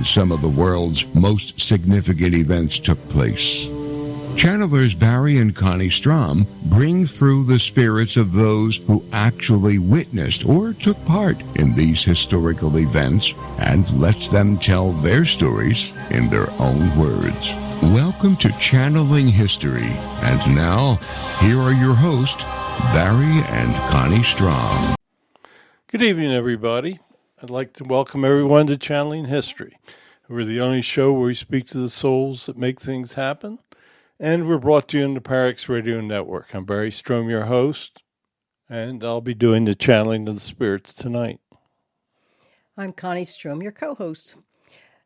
when some of the world's most significant events took place. Channelers Barry and Connie Strohm bring through the spirits of those who actually witnessed or took part in these historical events and lets them tell their stories in their own words. Welcome to Channeling History. And now, here are your hosts, Barry and Connie Strohm. Good evening, everybody. I'd like to welcome everyone to Channeling History. We're the only show where we speak to the souls that make things happen. And we're brought to you on the Parax Radio Network. I'm Barry Strohm, your host, and I'll be doing the channeling of the spirits tonight. I'm Connie Strohm, your co-host.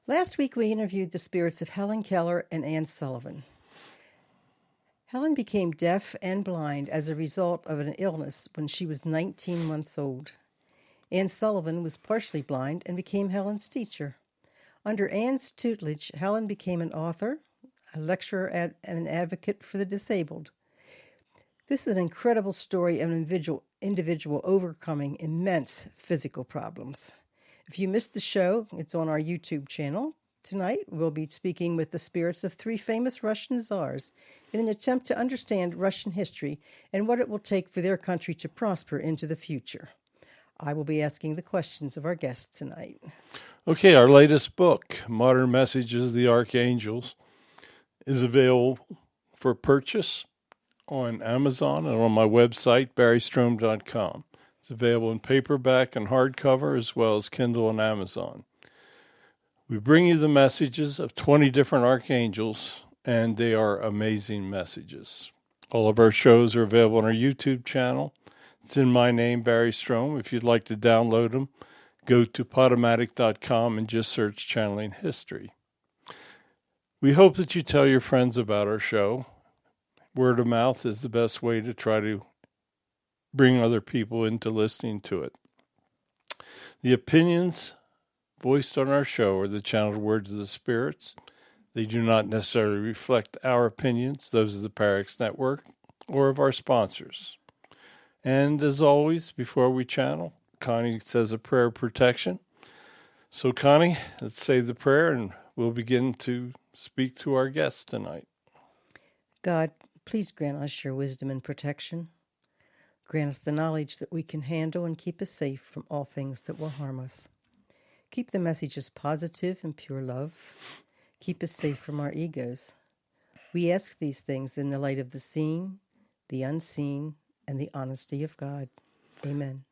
Last week, we interviewed the spirits of Helen Keller and Anne Sullivan. Helen became deaf and blind as a result of an illness when she was 19 months old. Anne Sullivan was partially blind and became Helen's teacher. Under Anne's tutelage, Helen became an author, a lecturer, and an advocate for the disabled. This is an incredible story of an individual overcoming immense physical problems. If you missed the show, it's on our YouTube channel. Tonight, we'll be speaking with the spirits of three famous Russian Tsars in an attempt to understand Russian history and what it will take for their country to prosper into the future. I will be asking the questions of our guests tonight. Okay, our latest book, Modern Messages of the Archangels, is available for purchase on Amazon and on my website, barrystrohm.com. It's available in paperback and hardcover, as well as Kindle and Amazon. We bring you the messages of 20 different archangels, and they are amazing messages. All of our shows are available on our YouTube channel. It's in my name, Barry Strohm. If you'd like to download them, go to podomatic.com and just search Channeling History. We hope that you tell your friends about our show. Word of mouth is the best way to try to bring other people into listening to it. The opinions voiced on our show are the channeled words of the spirits. They do not necessarily reflect our opinions, those of the Parax Network, or of our sponsors. And as always, before we channel, Connie says a prayer of protection. So Connie, let's say the prayer and we'll begin to speak to our guests tonight. God, please grant us your wisdom and protection. Grant us the knowledge that we can handle and keep us safe from all things that will harm us. Keep the messages positive and pure love. Keep us safe from our egos. We ask these things in the light of the seen, the unseen, and the honesty of God. Amen.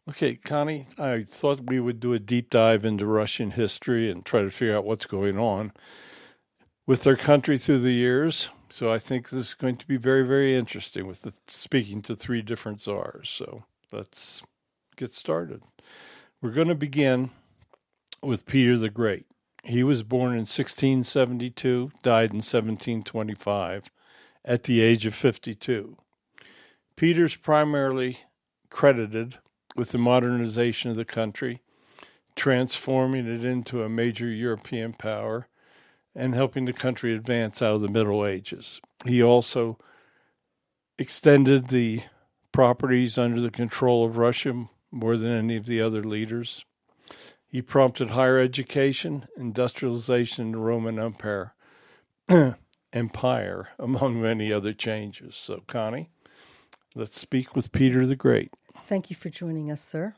Okay, Connie, I thought we would do a deep dive into Russian history and try to figure out what's going on with their country through the years. So I think this is going to be very, very interesting with speaking to three different Tsars. So let's get started. We're going to begin with Peter the Great. He was born in 1672, died in 1725 at the age of 52. Peter's primarily credited with the modernization of the country, transforming it into a major European power, and helping the country advance out of the Middle Ages. He also extended the properties under the control of Russia more than any of the other leaders. He prompted higher education, industrialization in the Roman Empire, among many other changes. So, Connie, let's speak with Peter the Great. Thank you for joining us, sir.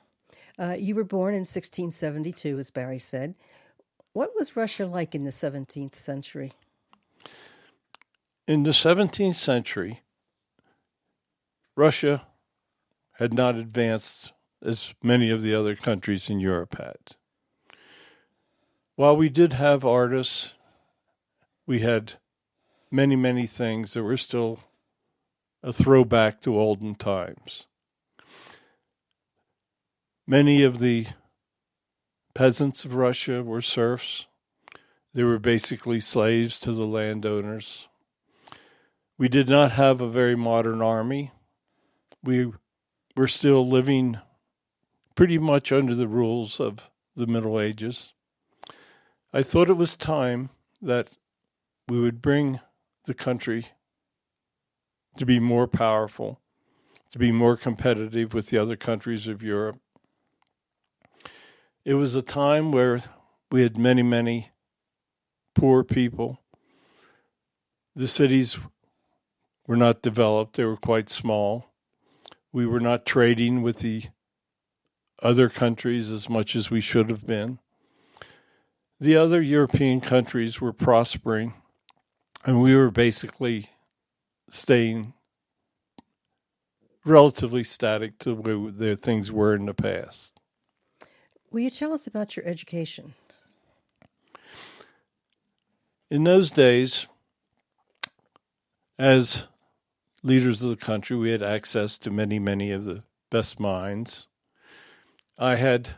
You were born in 1672, as Barry said. What was Russia like in the 17th century? In the 17th century, Russia had not advanced as many of the other countries in Europe had. While we did have artists, we had many, many things that were still a throwback to olden times. Many of the peasants of Russia were serfs. They were basically slaves to the landowners. We did not have a very modern army. We were still living pretty much under the rules of the Middle Ages. I thought it was time that we would bring the country to be more powerful, to be more competitive with the other countries of Europe. It was a time where we had many, many poor people. The cities were not developed. They were quite small. We were not trading with the other countries as much as we should have been. The other European countries were prospering, and we were basically staying relatively static to the way their things were in the past. Will you tell us about your education? In those days, as leaders of the country, we had access to many, many of the best minds. I had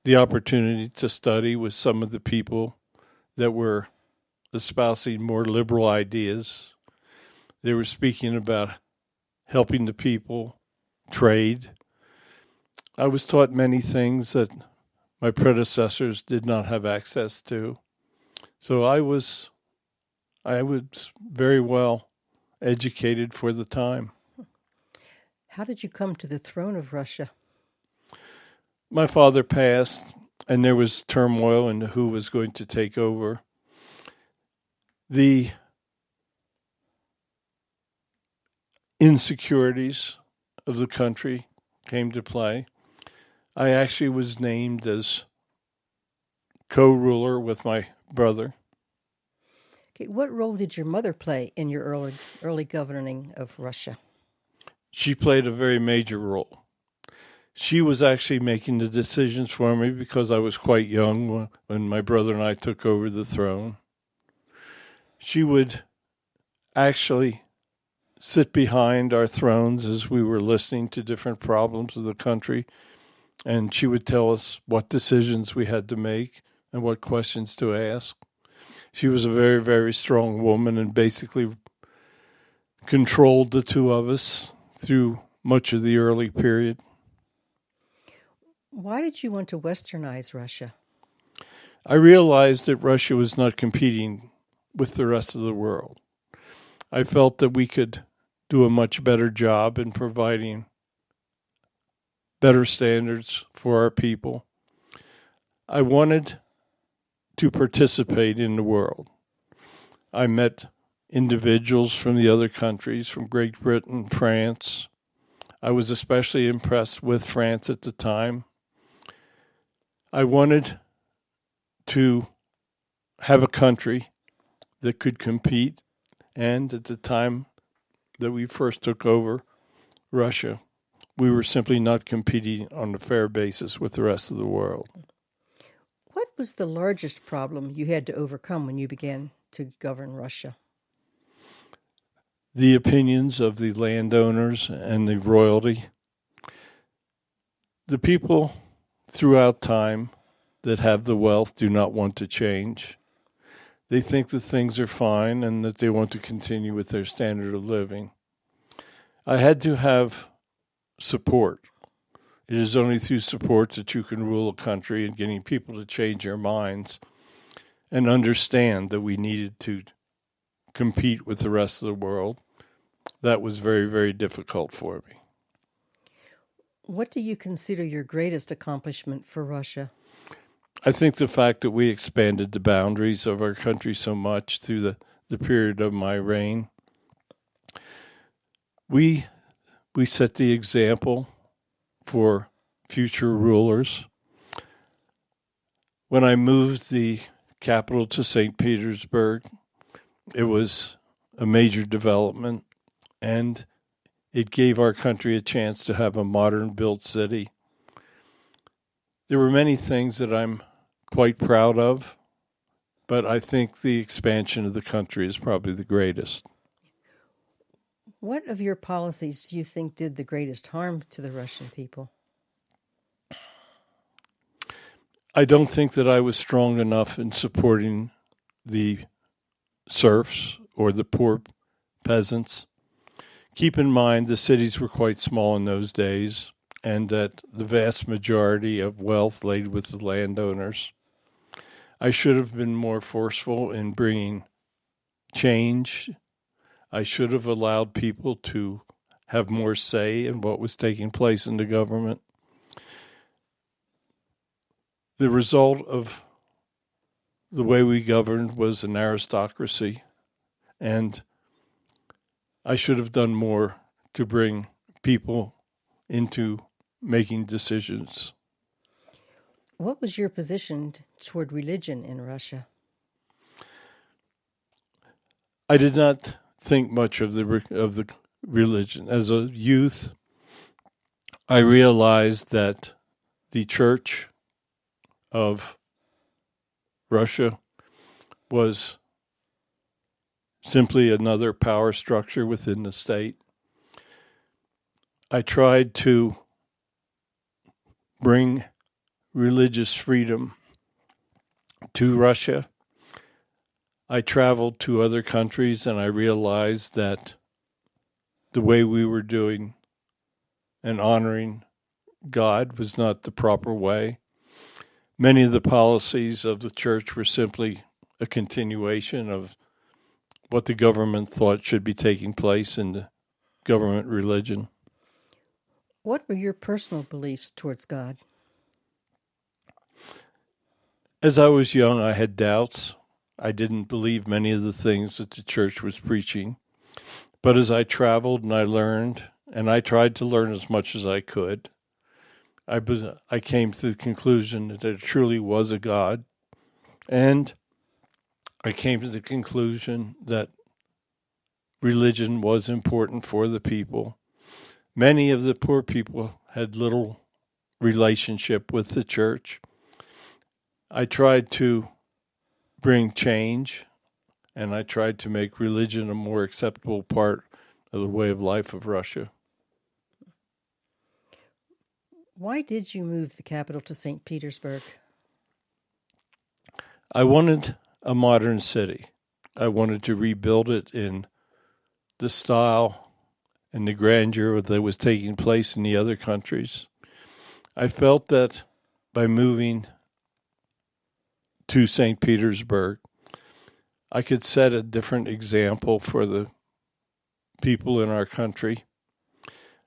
the opportunity to study with some of the people that were espousing more liberal ideas. They were speaking about helping the people trade. I was taught many things that my predecessors did not have access to. So I was very well educated for the time. How did you come to the throne of Russia? My father passed, and there was turmoil into who was going to take over. The insecurities of the country came to play. I actually was named as co-ruler with my brother. Okay, what role did your mother play in your early governing of Russia? She played a very major role. She was actually making the decisions for me because I was quite young when my brother and I took over the throne. She would actually sit behind our thrones as we were listening to different problems of the country, and she would tell us what decisions we had to make and what questions to ask. She was a very, very strong woman and basically controlled the two of us through much of the early period. Why did you want to westernize Russia? I realized that Russia was not competing with the rest of the world. I felt that we could do a much better job in providing better standards for our people. I wanted to participate in the world. I met individuals from the other countries, from Great Britain, France. I was especially impressed with France at the time. I wanted to have a country that could compete, and at the time that we first took over Russia, we were simply not competing on a fair basis with the rest of the world. What was the largest problem you had to overcome when you began to govern Russia? The opinions of the landowners and the royalty. The people throughout time that have the wealth do not want to change. They think that things are fine and that they want to continue with their standard of living. I had to have support. It is only through support that you can rule a country, and getting people to change their minds and understand that we needed to compete with the rest of the world. That was very, very difficult for me. What do you consider your greatest accomplishment for Russia? I think the fact that we expanded the boundaries of our country so much through the period of my reign. We set the example for future rulers. When I moved the capital to St. Petersburg, it was a major development, and it gave our country a chance to have a modern-built city. There were many things that I'm quite proud of, but I think the expansion of the country is probably the greatest. What of your policies do you think did the greatest harm to the Russian people? I don't think that I was strong enough in supporting the serfs or the poor peasants. Keep in mind the cities were quite small in those days, and that the vast majority of wealth lay with the landowners. I should have been more forceful in bringing change. I should have allowed people to have more say in what was taking place in the government. The result of the way we governed was an aristocracy, and I should have done more to bring people into making decisions. What was your position toward religion in Russia? I did not think much of the religion. As a youth, I realized that the Church of Russia was simply another power structure within the state. I tried to bring religious freedom to Russia. I traveled to other countries and I realized that the way we were doing and honoring God was not the proper way. Many of the policies of the church were simply a continuation of what the government thought should be taking place in the government religion. What were your personal beliefs towards God? As I was young, I had doubts. I didn't believe many of the things that the church was preaching. But as I traveled and I learned, and I tried to learn as much as I could, I came to the conclusion that there truly was a God. And I came to the conclusion that religion was important for the people. Many of the poor people had little relationship with the church. I tried to bring change, and I tried to make religion a more acceptable part of the way of life of Russia. Why did you move the capital to St. Petersburg? I wanted a modern city. I wanted to rebuild it in the style and the grandeur that was taking place in the other countries. I felt that by moving to St. Petersburg, I could set a different example for the people in our country.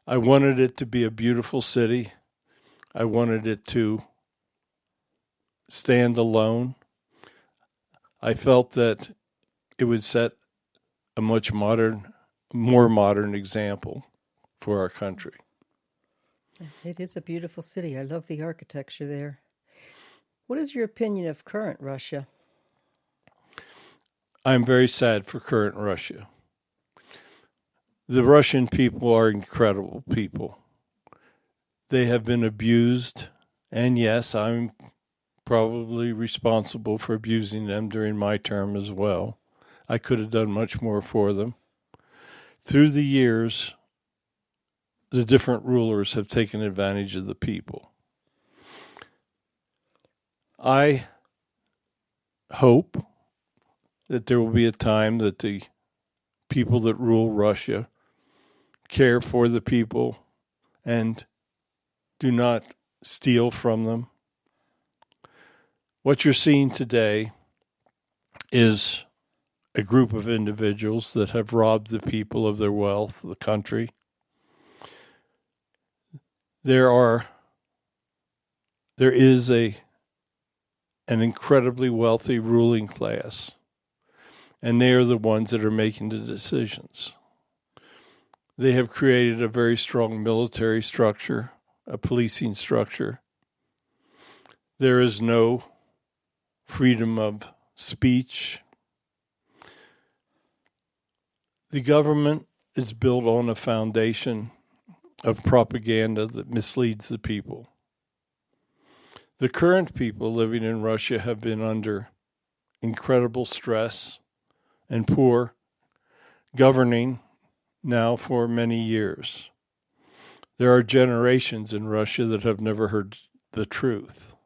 I wanted it to be a beautiful city. I wanted it to stand alone. I felt that it would set a much more modern example for our country. It is a beautiful city. I love the architecture there. What is your opinion of current Russia? I'm very sad for current Russia. The Russian people are incredible people. They have been abused, and yes, I'm probably responsible for abusing them during my term as well. I could have done much more for them. Through the years, the different rulers have taken advantage of the people. I hope that there will be a time that the people that rule Russia care for the people and do not steal from them. What you're seeing today is a group of individuals that have robbed the people of their wealth, the country. There is an incredibly wealthy ruling class, and they are the ones that are making the decisions. They have created a very strong military structure, a policing structure. There is no freedom of speech. The government is built on a foundation of propaganda that misleads the people. The current people living in Russia have been under incredible stress and poor governing now for many years. There are generations in Russia that have never heard the truth.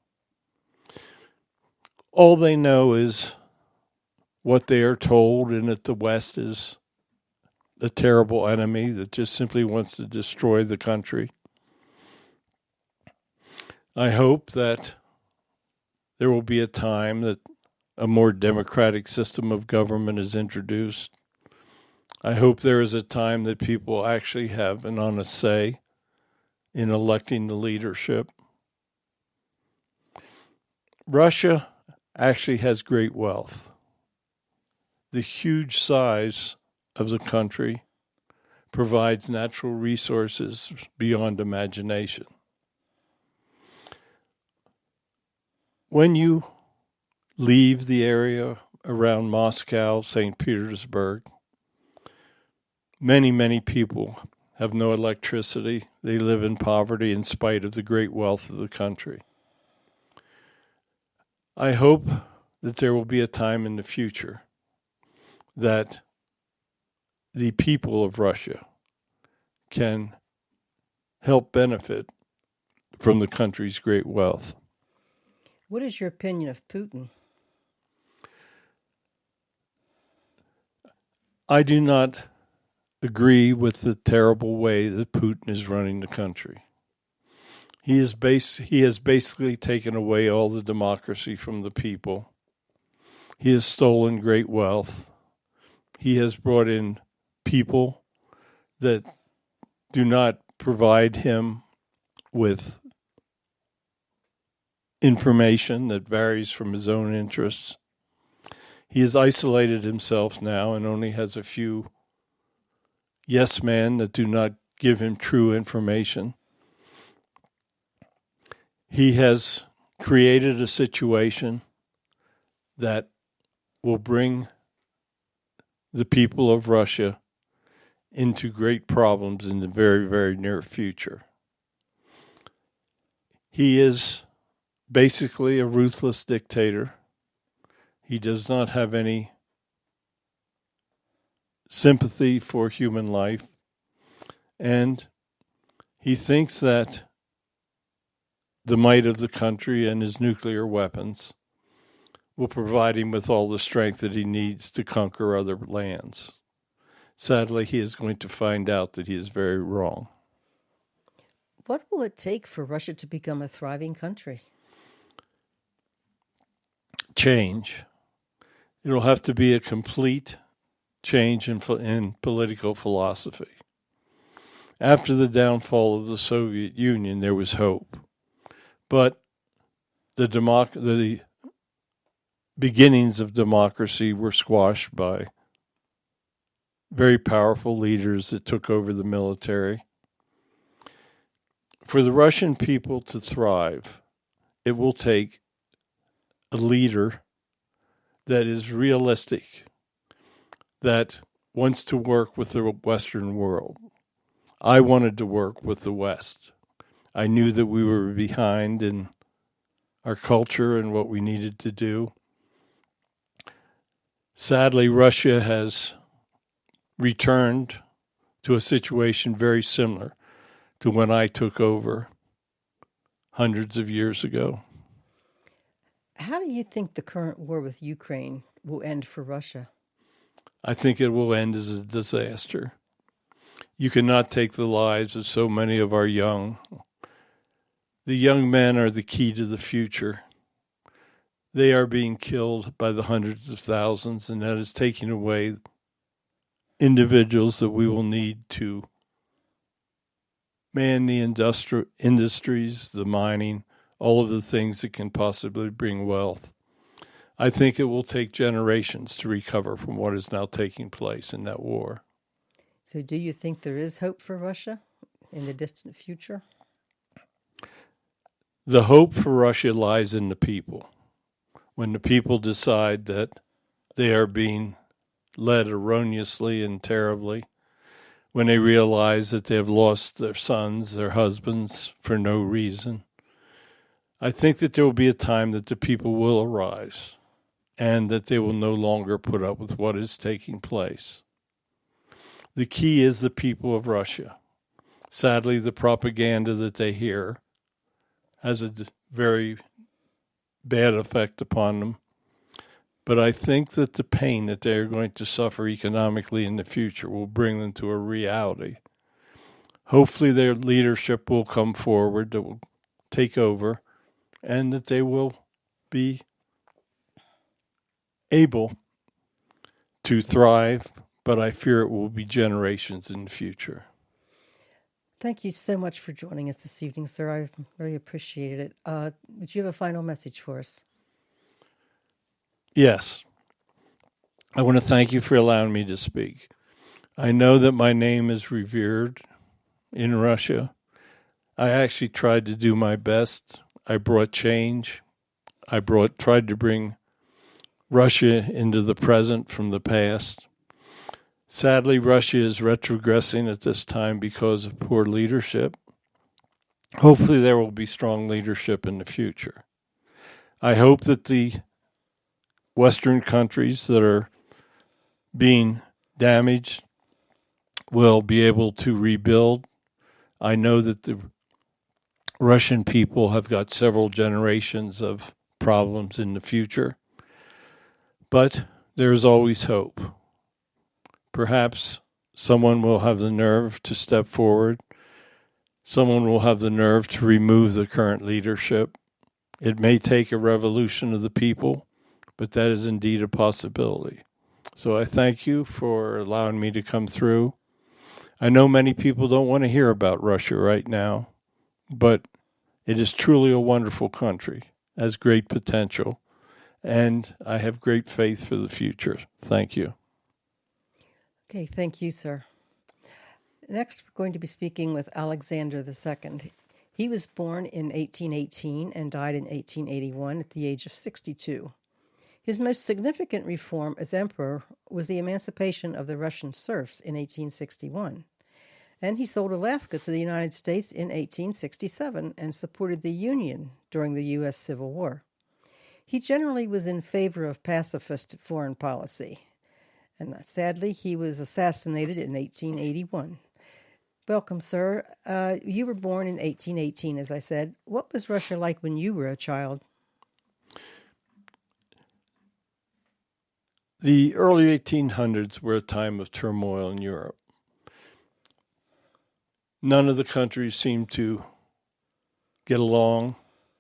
All they know is what they are told, and that the West is a terrible enemy that just simply wants to destroy the country. I hope that there will be a time that a more democratic system of government is introduced. I hope there is a time that people actually have an honest say in electing the leadership. Russia actually has great wealth. The huge size of the country provides natural resources beyond imagination. When you leave the area around Moscow, St. Petersburg, many people have no electricity. They live in poverty in spite of the great wealth of the country. I hope that there will be a time in the future that the people of Russia can help benefit from the country's great wealth. What is your opinion of Putin? I do not agree with the terrible way that Putin is running the country. He has basically taken away all the democracy from the people. He has stolen great wealth. He has brought in people that do not provide him with information that varies from his own interests. He has isolated himself now and only has a few yes men that do not give him true information. He has created a situation that will bring the people of Russia into great problems in the very near future. He is basically a ruthless dictator. He does not have any sympathy for human life, and he thinks that the might of the country and his nuclear weapons will provide him with all the strength that he needs to conquer other lands. Sadly, he is going to find out that he is very wrong. What will it take for Russia to become a thriving country? Change. It'll have to be a complete change in political philosophy. After the downfall of the Soviet Union, there was hope. But the beginnings of democracy were squashed by very powerful leaders that took over the military. For the Russian people to thrive, it will take a leader that is realistic, that wants to work with the Western world. I wanted to work with the West. I knew that we were behind in our culture and what we needed to do. Sadly, Russia has returned to a situation very similar to when I took over hundreds of years ago. How do you think the current war with Ukraine will end for Russia? I think it will end as a disaster. You cannot take the lives of so many of our young. The young men are the key to the future. They are being killed by the hundreds of thousands, and that is taking away individuals that we will need to man the industries, the mining, all of the things that can possibly bring wealth. I think it will take generations to recover from what is now taking place in that war. So do you think there is hope for Russia in the distant future? The hope for Russia lies in the people. When the people decide that they are being led erroneously and terribly, when they realize that they have lost their sons, their husbands, for no reason, I think that there will be a time that the people will arise and that they will no longer put up with what is taking place. The key is the people of Russia. Sadly, the propaganda that they hear has a very bad effect upon them. But I think that the pain that they are going to suffer economically in the future will bring them to a reality. Hopefully their leadership will come forward, that will take over, and that they will be able to thrive, but I fear it will be generations in the future. Thank you so much for joining us this evening, sir. I really appreciated it. Would you have a final message for us? Yes, I want to thank you for allowing me to speak. I know that my name is revered in Russia. I actually tried to do my best. I brought change. Tried to bring Russia into the present from the past. Sadly, Russia is retrogressing at this time because of poor leadership. Hopefully, there will be strong leadership in the future. I hope that the Western countries that are being damaged will be able to rebuild. I know that the Russian people have got several generations of problems in the future, but there is always hope. Perhaps someone will have the nerve to step forward. Someone will have the nerve to remove the current leadership. It may take a revolution of the people, but that is indeed a possibility. So I thank you for allowing me to come through. I know many people don't want to hear about Russia right now, but it is truly a wonderful country, has great potential, and I have great faith for the future. Thank you. Okay, thank you, sir. Next, we're going to be speaking with Alexander II. He was born in 1818 and died in 1881 at the age of 62. His most significant reform as emperor was the emancipation of the Russian serfs in 1861. And he sold Alaska to the United States in 1867 and supported the Union during the U.S. Civil War. He generally was in favor of pacifist foreign policy. And sadly, he was assassinated in 1881. Welcome, sir. You were born in 1818, as I said. What was Russia like when you were a child? The early 1800s were a time of turmoil in Europe. None of the countries seemed to get along.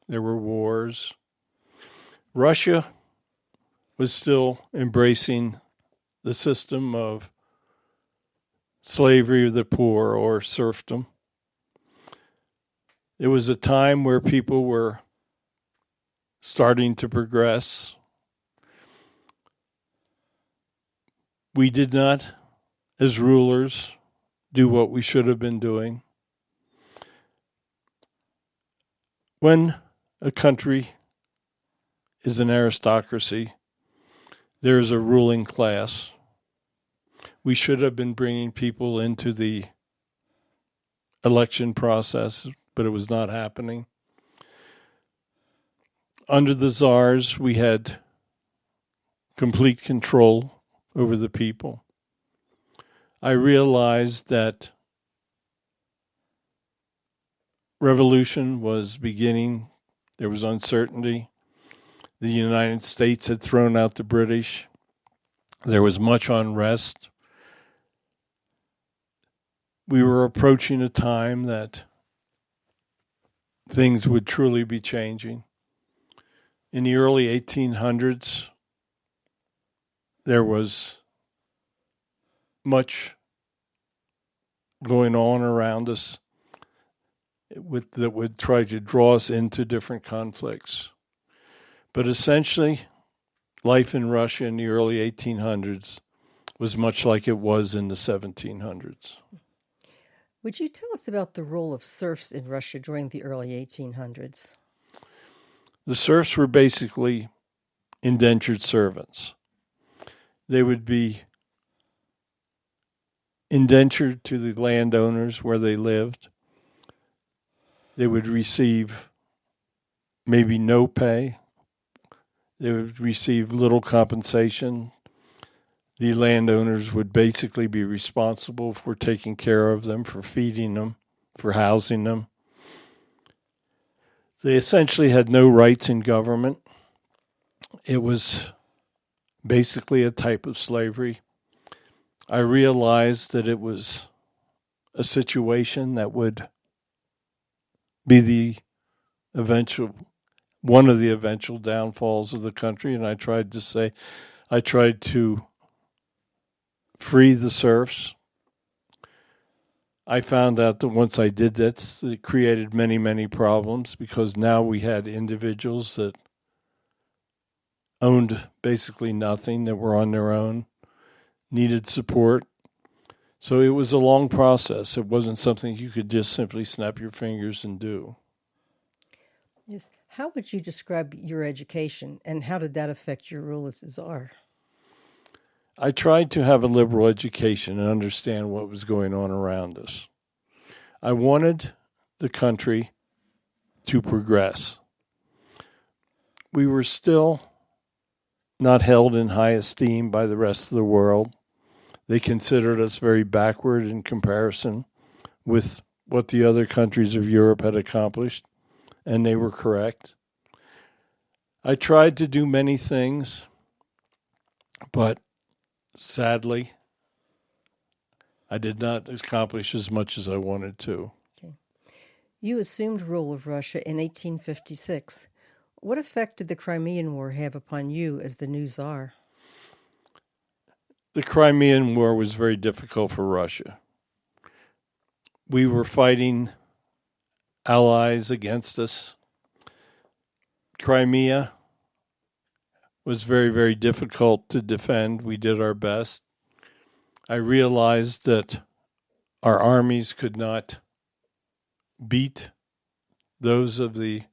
There were wars. Russia was still embracing the system of slavery of the poor or serfdom. It was a time where people were starting to progress. We did not, as rulers, do what we should have been doing. When a country is an aristocracy, there is a ruling class. We should have been bringing people into the election process, but it was not happening. Under the Tsars, we had complete control over the people. I realized that revolution was beginning. There was uncertainty. The United States had thrown out the British. There was much unrest. We were approaching a time that things would truly be changing. In the early 1800s, there was much going on around us that would try to draw us into different conflicts. But essentially, life in Russia in the early 1800s was much like it was in the 1700s. Would you tell us about the role of serfs in Russia during the early 1800s? The serfs were basically indentured servants. They would be indentured to the landowners where they lived. They would receive maybe no pay. They would receive little compensation. The landowners would basically be responsible for taking care of them, for feeding them, for housing them. They essentially had no rights in government. It was basically a type of slavery. I realized that it was a situation that would be one of the eventual downfalls of the country, and I tried to free the serfs. I found out that once I did that, it created many, many problems because now we had individuals that owned basically nothing, that were on their own, needed support. So it was a long process. It wasn't something you could just simply snap your fingers and do. Yes. How would you describe your education, and how did that affect your role as the Tsar? I tried to have a liberal education and understand what was going on around us. I wanted the country to progress. We were still not held in high esteem by the rest of the world. They considered us very backward in comparison with what the other countries of Europe had accomplished, and they were correct. I tried to do many things, but sadly, I did not accomplish as much as I wanted to. Okay. You assumed rule of Russia in 1856. What effect did the Crimean War have upon you as the new Tsar? The Crimean War was very difficult for Russia. We were fighting allies against us. Crimea was very, very difficult to defend. We did our best. I realized that our armies could not beat those of the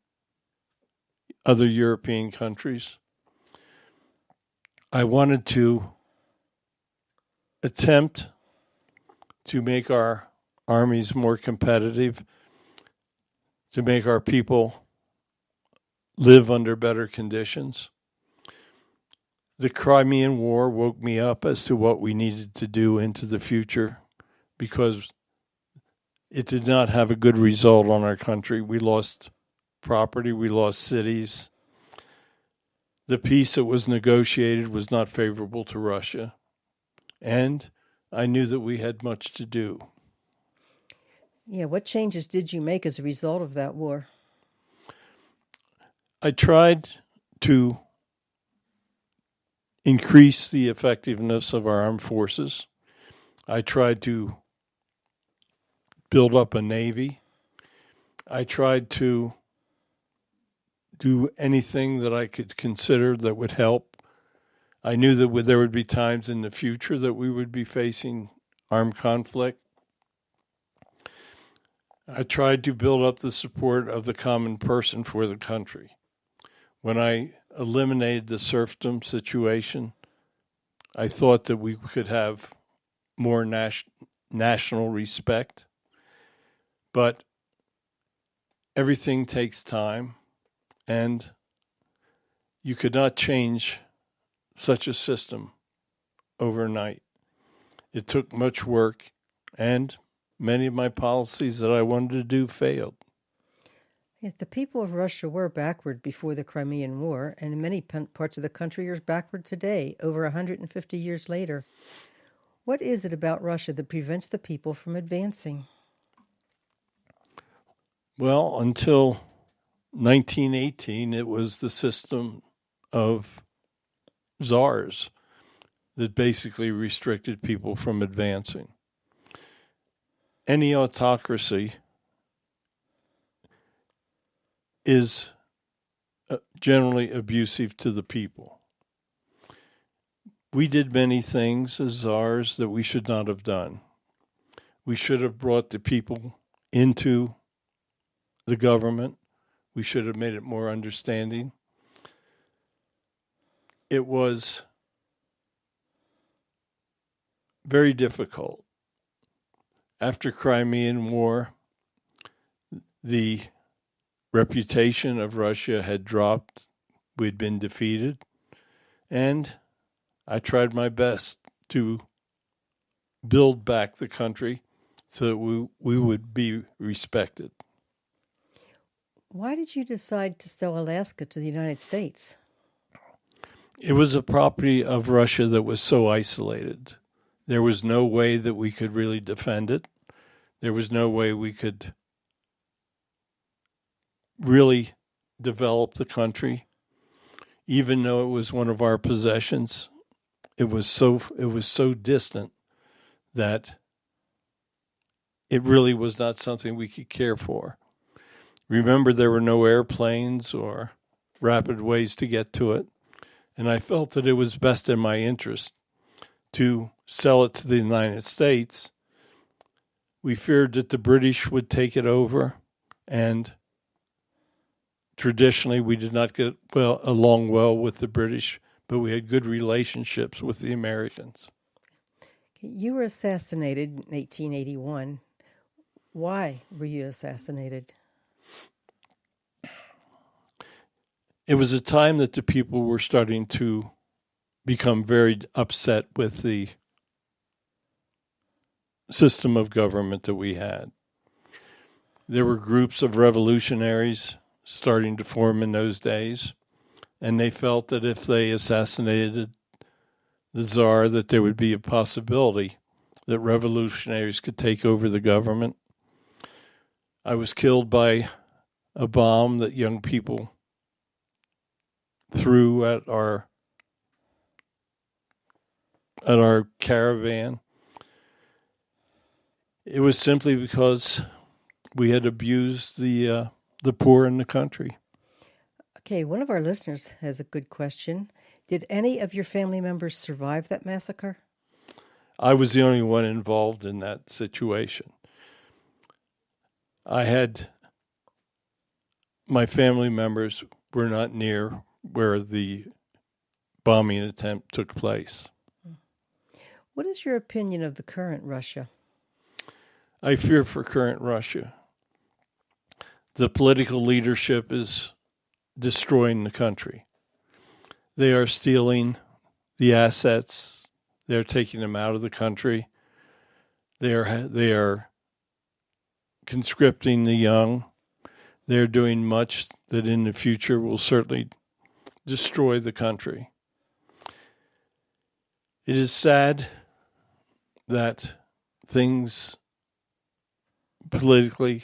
other European countries. I wanted to attempt to make our armies more competitive, to make our people live under better conditions. The Crimean War woke me up as to what we needed to do into the future, because it did not have a good result on our country. We lost property, we lost cities. The peace that was negotiated was not favorable to Russia, and I knew that we had much to do. Yeah, what changes did you make as a result of that war? I tried to increase the effectiveness of our armed forces. I tried to build up a navy. I tried to do anything that I could consider that would help. I knew that there would be times in the future that we would be facing armed conflict. I tried to build up the support of the common person for the country. When I eliminated the serfdom situation, I thought that we could have more national respect. But everything takes time, and you could not change such a system overnight. It took much work, and many of my policies that I wanted to do failed. Yet the people of Russia were backward before the Crimean War, and in many parts of the country are backward today, over 150 years later. What is it about Russia that prevents the people from advancing? Well, until 1918, it was the system of Tsars that basically restricted people from advancing. Any autocracy is generally abusive to the people. We did many things as Tsars that we should not have done. We should have brought the people into the government. We should have made it more understanding. It was very difficult. After Crimean War, the reputation of Russia had dropped. We'd been defeated. And I tried my best to build back the country so that we would be respected. Why did you decide to sell Alaska to the United States? It was a property of Russia that was so isolated. There was no way that we could really defend it. There was no way we could really develop the country. Even though it was one of our possessions, it was so distant that it really was not something we could care for. Remember, there were no airplanes or rapid ways to get to it. and I felt that it was best in my interest to sell it to the United States. We feared that the British would take it over, and traditionally we did not get along well with the British, but we had good relationships with the Americans. You were assassinated in 1881. Why were you assassinated? It was a time that the people were starting to become very upset with the system of government that we had. There were groups of revolutionaries starting to form in those days, and they felt that if they assassinated the Tsar, that there would be a possibility that revolutionaries could take over the government. I was killed by a bomb that young people threw at our caravan. It was simply because we had abused the poor in the country. Okay, one of our listeners has a good question. Did any of your family members survive that massacre? I was the only one involved in that situation. My family members were not near where the bombing attempt took place. What is your opinion of the current Russia? I fear for current Russia. The political leadership is destroying the country. They are stealing the assets. They're taking them out of the country. They are conscripting the young. They're doing much that in the future will certainly destroy the country. It is sad that things politically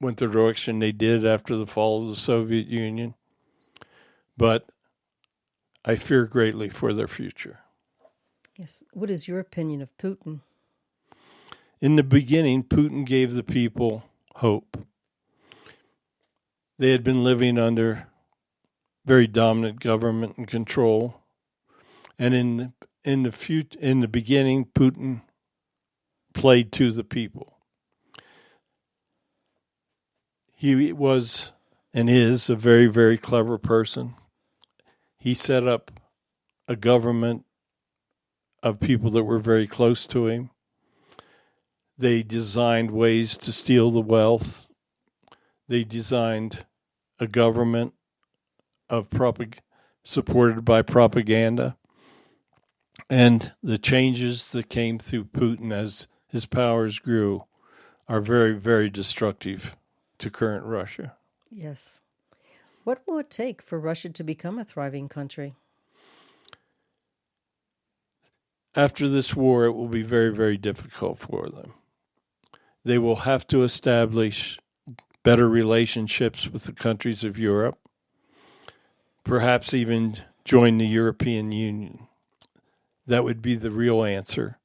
went the direction they did after the fall of the Soviet Union, but I fear greatly for their future. Yes. What is your opinion of Putin? In the beginning, Putin gave the people hope. They had been living under very dominant government and control, and in the beginning, Putin played to the people. He was and is a very, very clever person. He set up a government of people that were very close to him. They designed ways to steal the wealth. They designed a government of supported by propaganda. And the changes that came through Putin as his powers grew are very, very destructive to current Russia. Yes. What will it take for Russia to become a thriving country? After this war, it will be very, very difficult for them. They will have to establish better relationships with the countries of Europe, perhaps even join the European Union. That would be the real answer.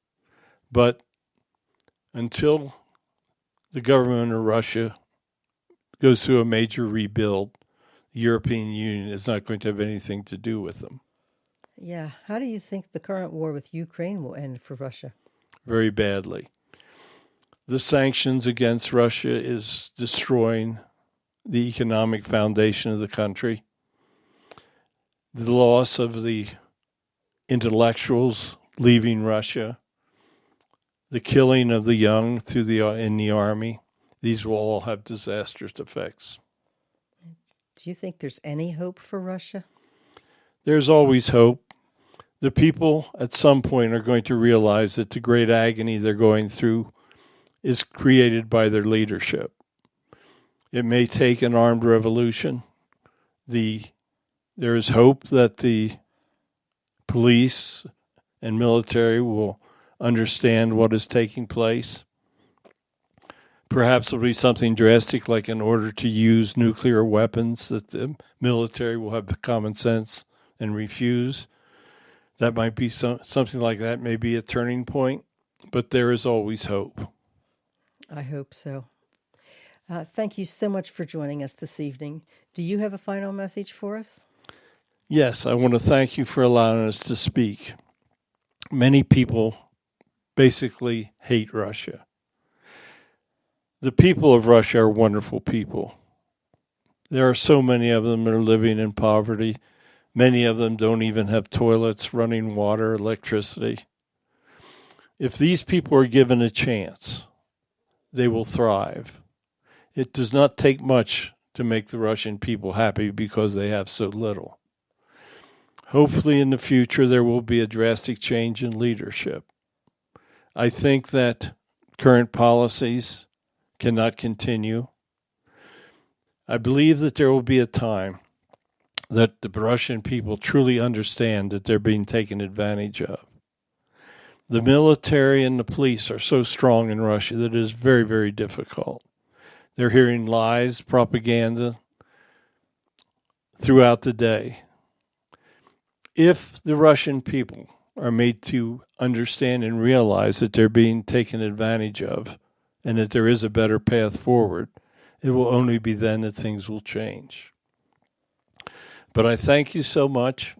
But until the government of Russia goes through a major rebuild, the European Union is not going to have anything to do with them. Yeah. How do you think the current war with Ukraine will end for Russia? Very badly. The sanctions against Russia is destroying the economic foundation of the country. The loss of the intellectuals leaving Russia, the killing of the young in the army, these will all have disastrous effects. Do you think there's any hope for Russia? There's always hope. The people at some point are going to realize that the great agony they're going through is created by their leadership. It may take an armed revolution. There is hope that the police and military will understand what is taking place. Perhaps it'll be something drastic like an order to use nuclear weapons that the military will have common sense and refuse. That might be something like that, may be a turning point, but there is always hope. I hope so. Thank you so much for joining us this evening. Do you have a final message for us? Yes, I want to thank you for allowing us to speak. Many people basically hate Russia. The people of Russia are wonderful people. There are so many of them that are living in poverty. Many of them don't even have toilets, running water, electricity. If these people are given a chance, they will thrive. It does not take much to make the Russian people happy because they have so little. Hopefully in the future there will be a drastic change in leadership. I think that current policies cannot continue. I believe that there will be a time that the Russian people truly understand that they're being taken advantage of. The military and the police are so strong in Russia that it is very, very difficult. They're hearing lies, propaganda throughout the day. If the Russian people are made to understand and realize that they're being taken advantage of and that there is a better path forward, it will only be then that things will change. But I thank you so much.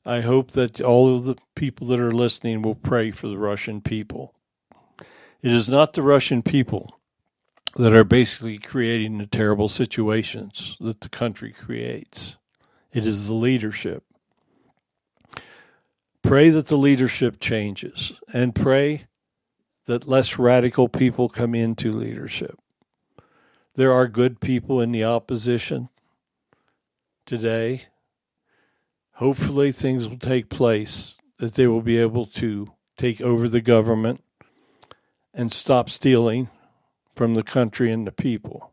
I hope that all of the people that are listening will pray for the Russian people. It is not the Russian people that are basically creating the terrible situations that the country creates. It is the leadership. Pray that the leadership changes, and pray that less radical people come into leadership. There are good people in the opposition today. Hopefully things will take place, that they will be able to take over the government and stop stealing from the country and the people.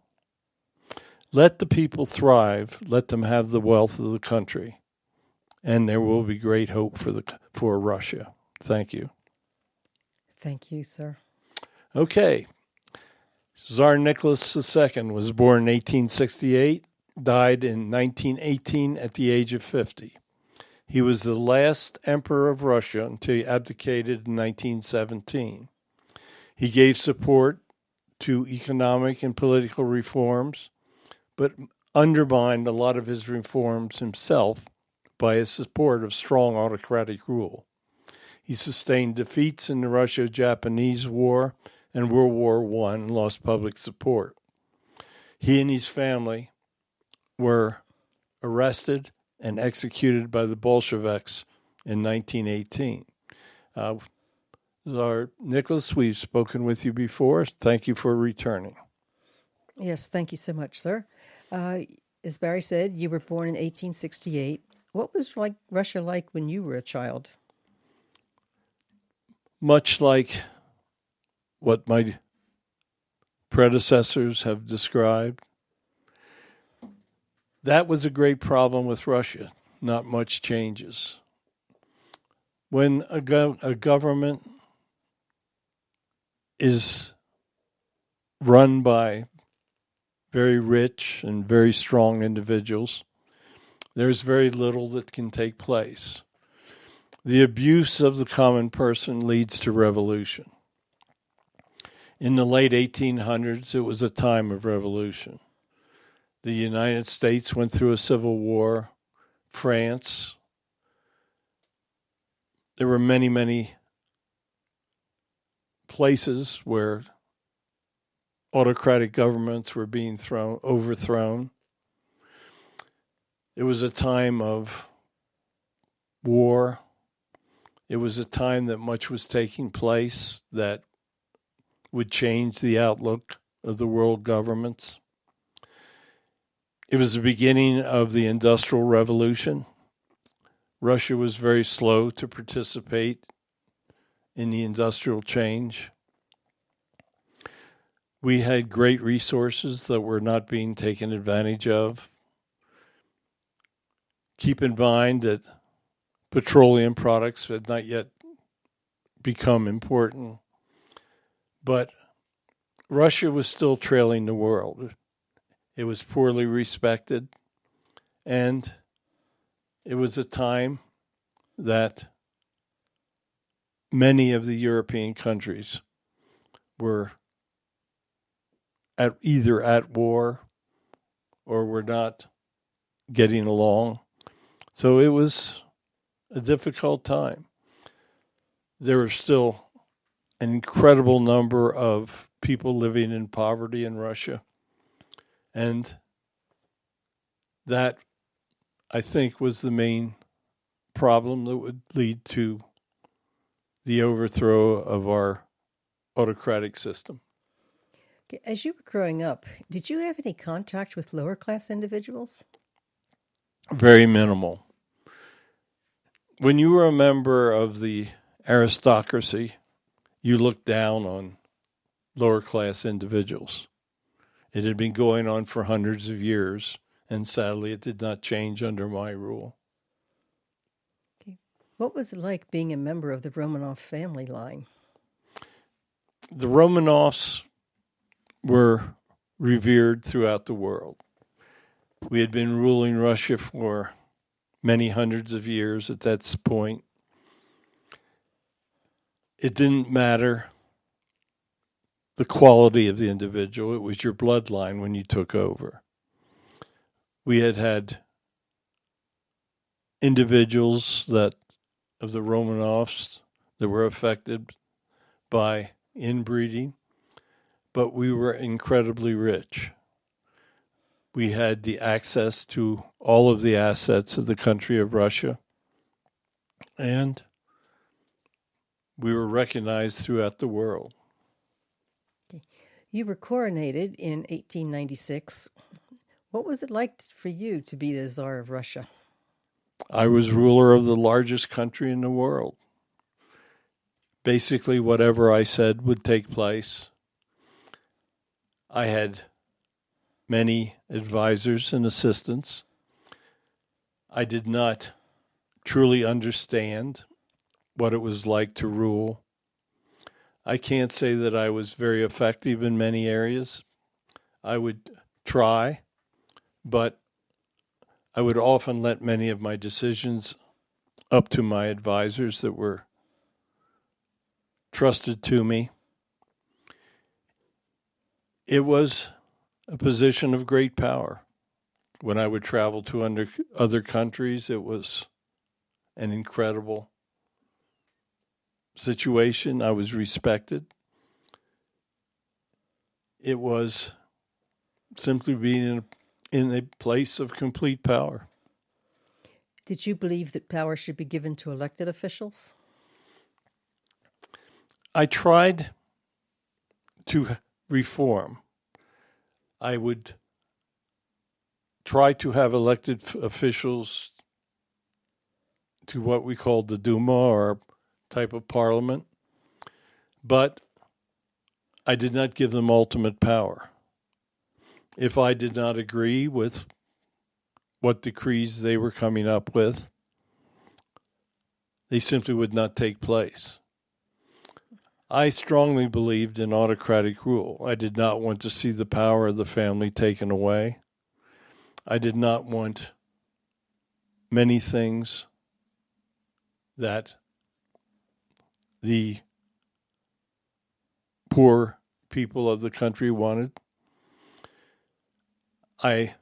Let the people thrive. Let them have the wealth of the country. And there will be great hope for Russia. Thank you. Thank you, sir. Okay. Tsar Nicholas II was born in 1868, died in 1918 at the age of 50. He was the last emperor of Russia until he abdicated in 1917. He gave support to economic and political reforms, but undermined a lot of his reforms himself by his support of strong autocratic rule. He sustained defeats in the Russo-Japanese War and World War I and lost public support. He and his family were arrested and executed by the Bolsheviks in 1918. Tsar Nicholas, we've spoken with you before. Thank you for returning. Yes, thank you so much, sir. As Barry said, you were born in 1868. What was Russia like when you were a child? Much like what my predecessors have described, that was a great problem with Russia. Not much changes. When a government is run by very rich and very strong individuals, there's very little that can take place. The abuse of the common person leads to revolution. In the late 1800s, it was a time of revolution. The United States went through a civil war. France. There were many, many places where autocratic governments were being overthrown. It was a time of war. It was a time that much was taking place that would change the outlook of the world governments. It was the beginning of the Industrial Revolution. Russia was very slow to participate in the industrial change. We had great resources that were not being taken advantage of. Keep in mind that petroleum products had not yet become important, but Russia was still trailing the world. It was poorly respected, and it was a time that many of the European countries were either at war or were not getting along. So it was a difficult time. There were still an incredible number of people living in poverty in Russia. And that, I think, was the main problem that would lead to the overthrow of our autocratic system. As you were growing up, did you have any contact with lower class individuals? Very minimal. When you were a member of the aristocracy, you looked down on lower class individuals. It had been going on for hundreds of years, and sadly, it did not change under my rule. Okay. What was it like being a member of the Romanov family line? The Romanovs were revered throughout the world. We had been ruling Russia for many hundreds of years at that point. It didn't matter the quality of the individual, it was your bloodline when you took over. We had individuals that of the Romanovs that were affected by inbreeding, but we were incredibly rich. We had the access to all of the assets of the country of Russia, and we were recognized throughout the world. Okay. You were coronated in 1896. What was it like for you to be the Tsar of Russia? I was ruler of the largest country in the world. Basically, whatever I said would take place. I had many advisors and assistants. I did not truly understand what it was like to rule. I can't say that I was very effective in many areas. I would try, but I would often let many of my decisions up to my advisors that were trusted to me. It was a position of great power. When I would travel to other countries, it was an incredible situation. I was respected. It was simply being in a place of complete power. Did you believe that power should be given to elected officials? I tried to reform. I would try to have elected officials to what we called the Duma, or type of parliament, but I did not give them ultimate power. If I did not agree with what decrees they were coming up with, they simply would not take place. I strongly believed in autocratic rule. I did not want to see the power of the family taken away. I did not want many things that the poor people of the country wanted. I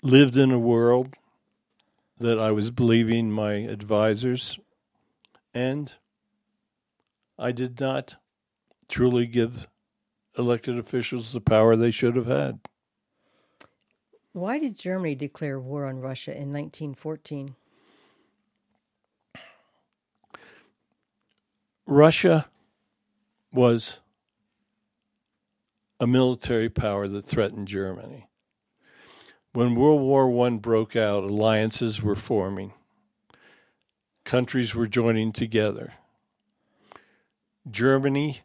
lived in a world that I was believing my advisors, and I did not truly give elected officials the power they should have had. Why did Germany declare war on Russia in 1914? Russia was a military power that threatened Germany. When World War I broke out, alliances were forming. Countries were joining together. Germany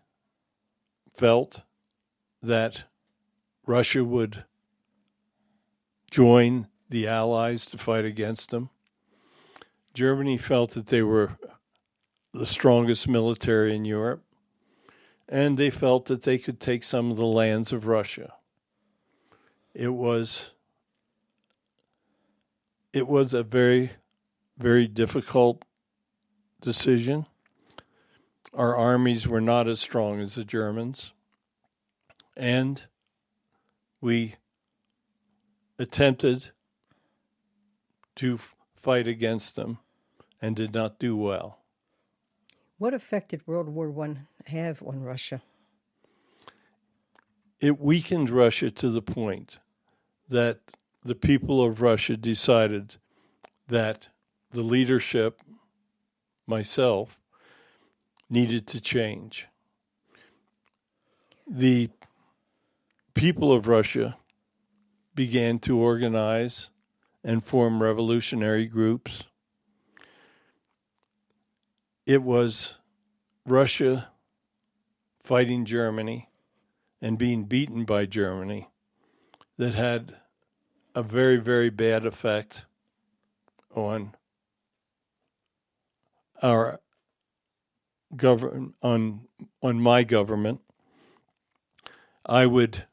felt that Russia would join the Allies to fight against them. Germany felt that they were the strongest military in Europe, and they felt that they could take some of the lands of Russia. It was a very, very difficult decision. Our armies were not as strong as the Germans, and we attempted to fight against them and did not do well. What effect did World War I have on Russia? It weakened Russia to the point that the people of Russia decided that the leadership, myself, needed to change. The people of Russia began to organize and form revolutionary groups. It was Russia fighting Germany and being beaten by Germany that had a very, very bad effect on our government, on my government. I would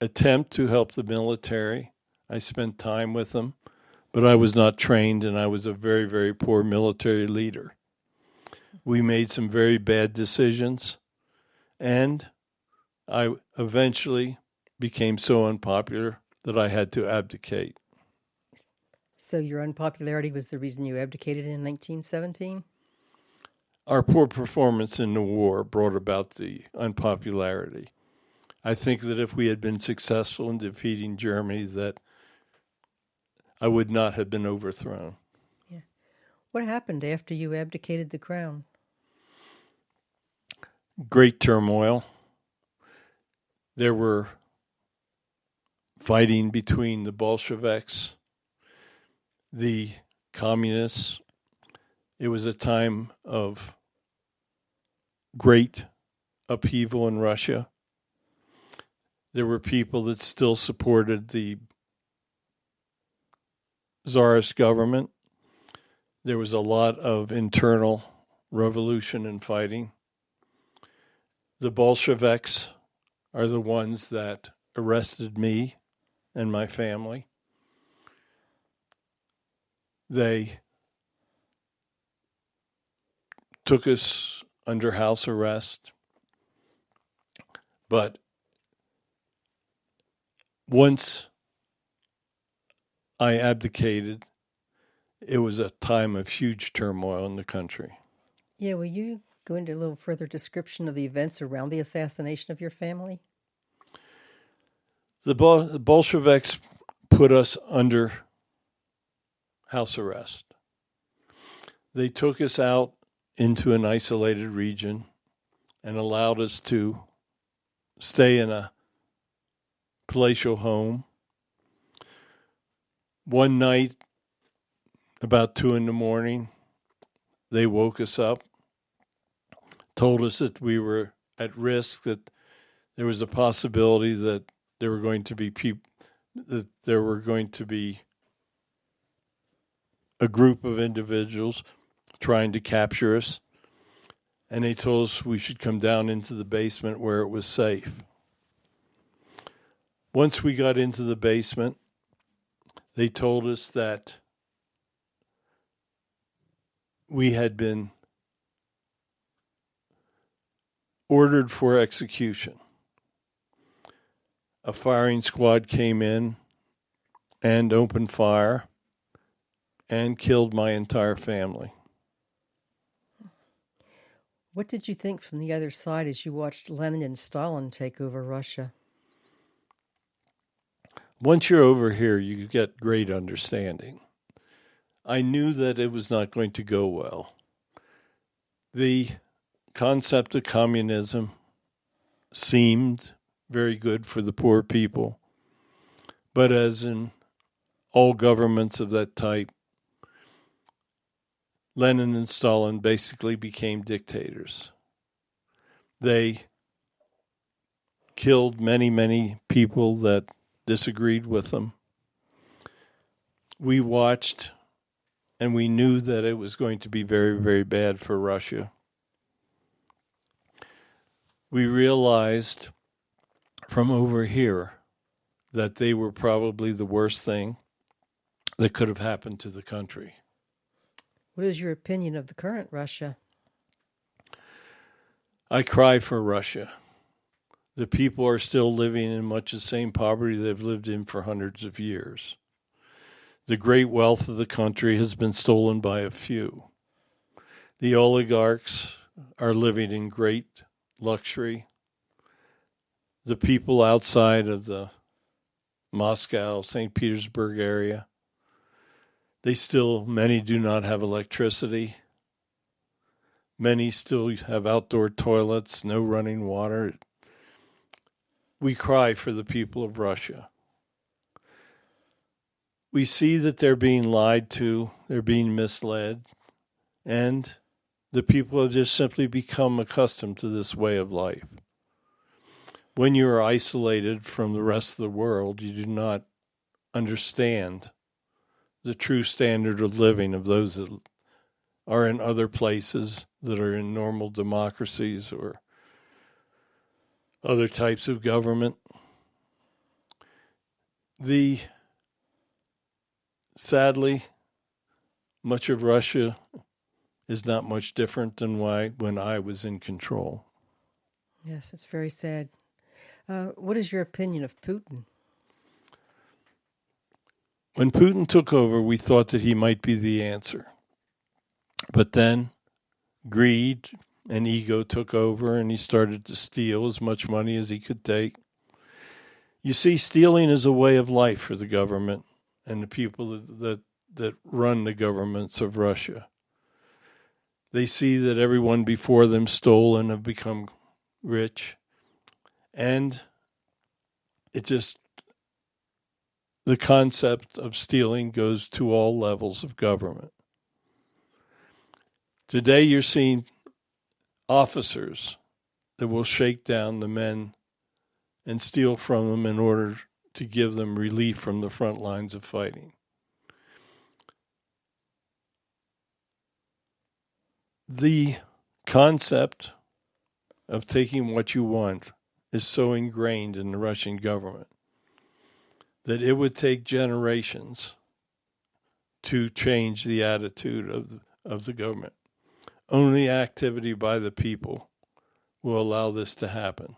attempt to help the military. I spent time with them, but I was not trained, and I was a very, very poor military leader. We made some very bad decisions, and I eventually became so unpopular that I had to abdicate. So your unpopularity was the reason you abdicated in 1917? Our poor performance in the war brought about the unpopularity. I think that if we had been successful in defeating Germany, that I would not have been overthrown. Yeah. What happened after you abdicated the crown? Great turmoil. There were fighting between the Bolsheviks, the communists. It was a time of great upheaval in Russia. There were people that still supported the Tsars government. There was a lot of internal revolution and fighting. The Bolsheviks are the ones that arrested me and my family. They took us under house arrest, but once I abdicated, it was a time of huge turmoil in the country. Yeah, will you go into a little further description of the events around the assassination of your family? The Bolsheviks put us under house arrest. They took us out into an isolated region and allowed us to stay in a palatial home. One night, about 2 a.m, they woke us up, told us that we were at risk, that there was a possibility that there were going to be a group of individuals trying to capture us, and they told us we should come down into the basement where it was safe. Once we got into the basement, they told us that we had been ordered for execution. A firing squad came in and opened fire and killed my entire family. What did you think from the other side as you watched Lenin and Stalin take over Russia? Once you're over here, you get great understanding. I knew that it was not going to go well. The concept of communism seemed very good for the poor people, but as in all governments of that type, Lenin and Stalin basically became dictators. They killed many, many people that disagreed with them. We watched, and we knew that it was going to be very, very bad for Russia. We realized from over here that they were probably the worst thing that could have happened to the country. What is your opinion of the current Russia? I cry for Russia. The people are still living in much the same poverty they've lived in for hundreds of years. The great wealth of the country has been stolen by a few. The oligarchs are living in great luxury. The people outside of the Moscow, St. Petersburg area, many do not have electricity. Many still have outdoor toilets, no running water. We cry for the people of Russia. We see that they're being lied to, they're being misled, and the people have just simply become accustomed to this way of life. When you are isolated from the rest of the world, you do not understand the true standard of living of those that are in other places, that are in normal democracies or other types of government. Sadly, much of Russia is not much different than when I was in control. Yes, it's very sad. What is your opinion of Putin? When Putin took over, we thought that he might be the answer. But then greed and ego took over, and he started to steal as much money as he could take. You see, stealing is a way of life for the government and the people that run the governments of Russia. They see that everyone before them stole and have become rich. And the concept of stealing goes to all levels of government. Today you're seeing officers that will shake down the men and steal from them in order to give them relief from the front lines of fighting. The concept of taking what you want is so ingrained in the Russian government that it would take generations to change the attitude of the government. Only activity by the people will allow this to happen.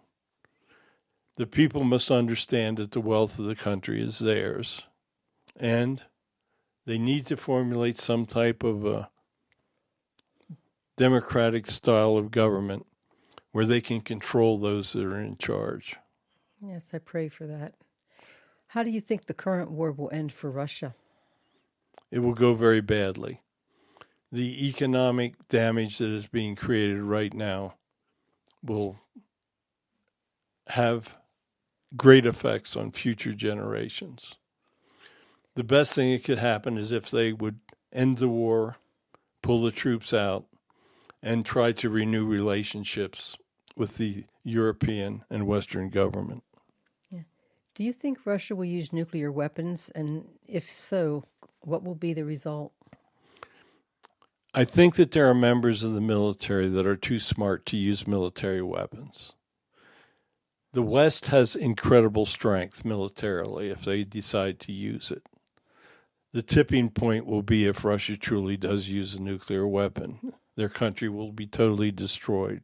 The people must understand that the wealth of the country is theirs, and they need to formulate some type of a democratic style of government where they can control those that are in charge. Yes, I pray for that. How do you think the current war will end for Russia? It will go very badly. The economic damage that is being created right now will have great effects on future generations. The best thing that could happen is if they would end the war, pull the troops out, and try to renew relationships with the European and Western government. Yeah. Do you think Russia will use nuclear weapons? And if so, what will be the result? I think that there are members of the military that are too smart to use military weapons. The West has incredible strength militarily if they decide to use it. The tipping point will be if Russia truly does use a nuclear weapon. Their country will be totally destroyed.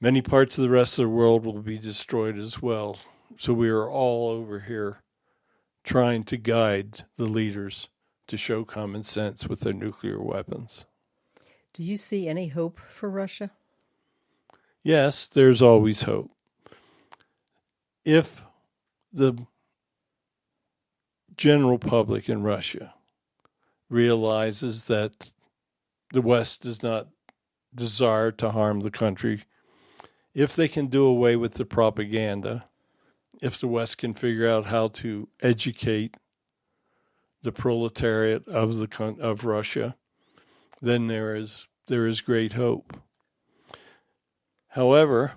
Many parts of the rest of the world will be destroyed as well. So we are all over here trying to guide the leaders to show common sense with their nuclear weapons. Do you see any hope for Russia? Yes, there's always hope. If the general public in Russia realizes that the West does not desire to harm the country, if they can do away with the propaganda, if the West can figure out how to educate the proletariat of Russia, then there is great hope. However,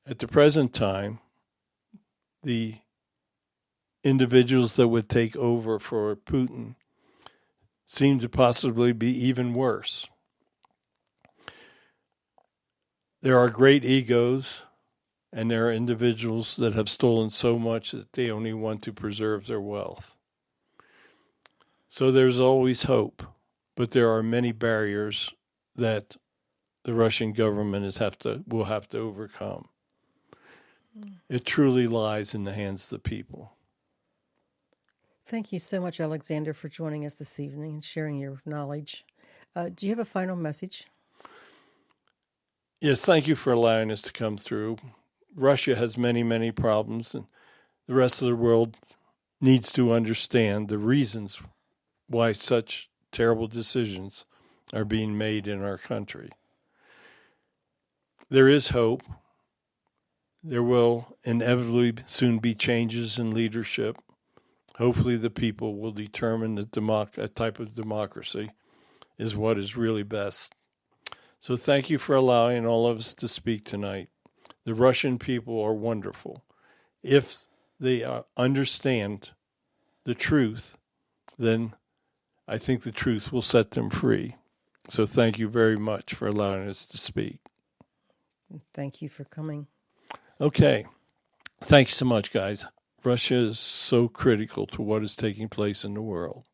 at the present time, the individuals that would take over for Putin seem to possibly be even worse. There are great egos, and there are individuals that have stolen so much that they only want to preserve their wealth. So there's always hope, but there are many barriers that the Russian government will have to overcome. It truly lies in the hands of the people. Thank you so much, Alexander, for joining us this evening and sharing your knowledge. Do you have a final message? Yes, thank you for allowing us to come through. Russia has many, many problems, and the rest of the world needs to understand the reasons why such terrible decisions are being made in our country. There is hope. There will inevitably soon be changes in leadership. Hopefully the people will determine that a type of democracy is what is really best. So thank you for allowing all of us to speak tonight. The Russian people are wonderful. If they understand the truth, then I think the truth will set them free. So thank you very much for allowing us to speak. Thank you for coming. Okay. Thanks so much, guys. Russia is so critical to what is taking place in the world.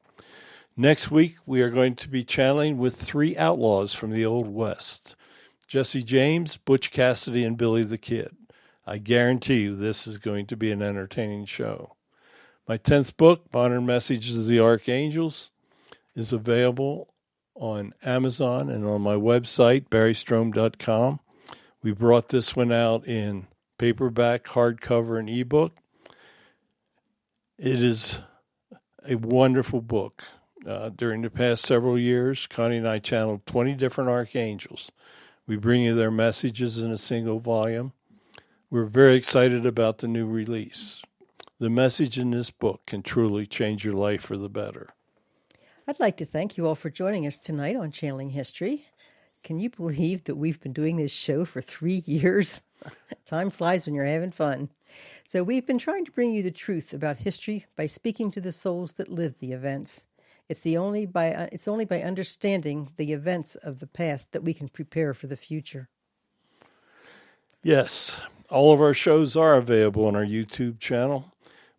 Next week, we are going to be channeling with 3 outlaws from the Old West: Jesse James, Butch Cassidy, and Billy the Kid. I guarantee you this is going to be an entertaining show. My 10th book, Modern Messages of the Archangels, is available on Amazon and on my website, barrystrohm.com. We brought this one out in paperback, hardcover, and ebook. It is a wonderful book. During the past several years, Connie and I channeled 20 different archangels. We bring you their messages in a single volume. We're very excited about the new release. The message in this book can truly change your life for the better. I'd like to thank you all for joining us tonight on Channeling History. Can you believe that we've been doing this show for 3 years? Time flies when you're having fun. So we've been trying to bring you the truth about history by speaking to the souls that lived the events. It's only by understanding the events of the past that we can prepare for the future. Yes, all of our shows are available on our YouTube channel.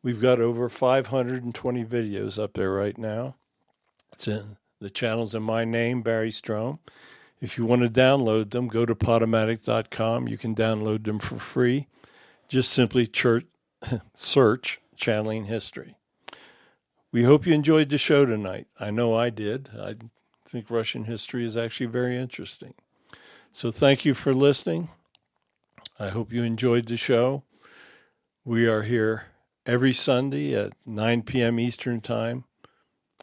We've got over 520 videos up there right now. The channel's in my name, Barry Strohm. If you want to download them, go to Podomatic.com. You can download them for free. Just simply search Channeling History. We hope you enjoyed the show tonight. I know I did. I think Russian history is actually very interesting. So thank you for listening. I hope you enjoyed the show. We are here every Sunday at 9 p.m. Eastern Time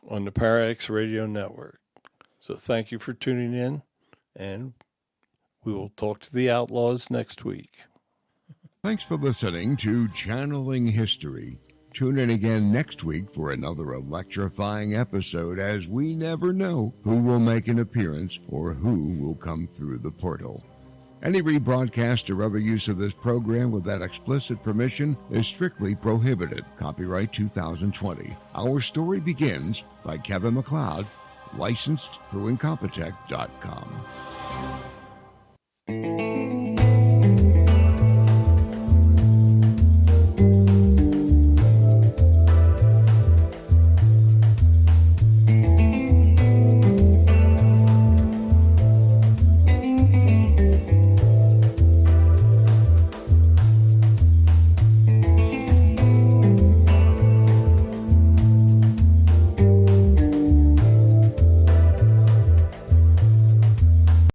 on the ParaX Radio Network. So thank you for tuning in, and we will talk to the Outlaws next week. Thanks for listening to Channeling History. Tune in again next week for another electrifying episode, as we never know who will make an appearance or who will come through the portal. Any rebroadcast or other use of this program without explicit permission is strictly prohibited. Copyright 2020. Our Story Begins by Kevin MacLeod, licensed through Incompetech.com.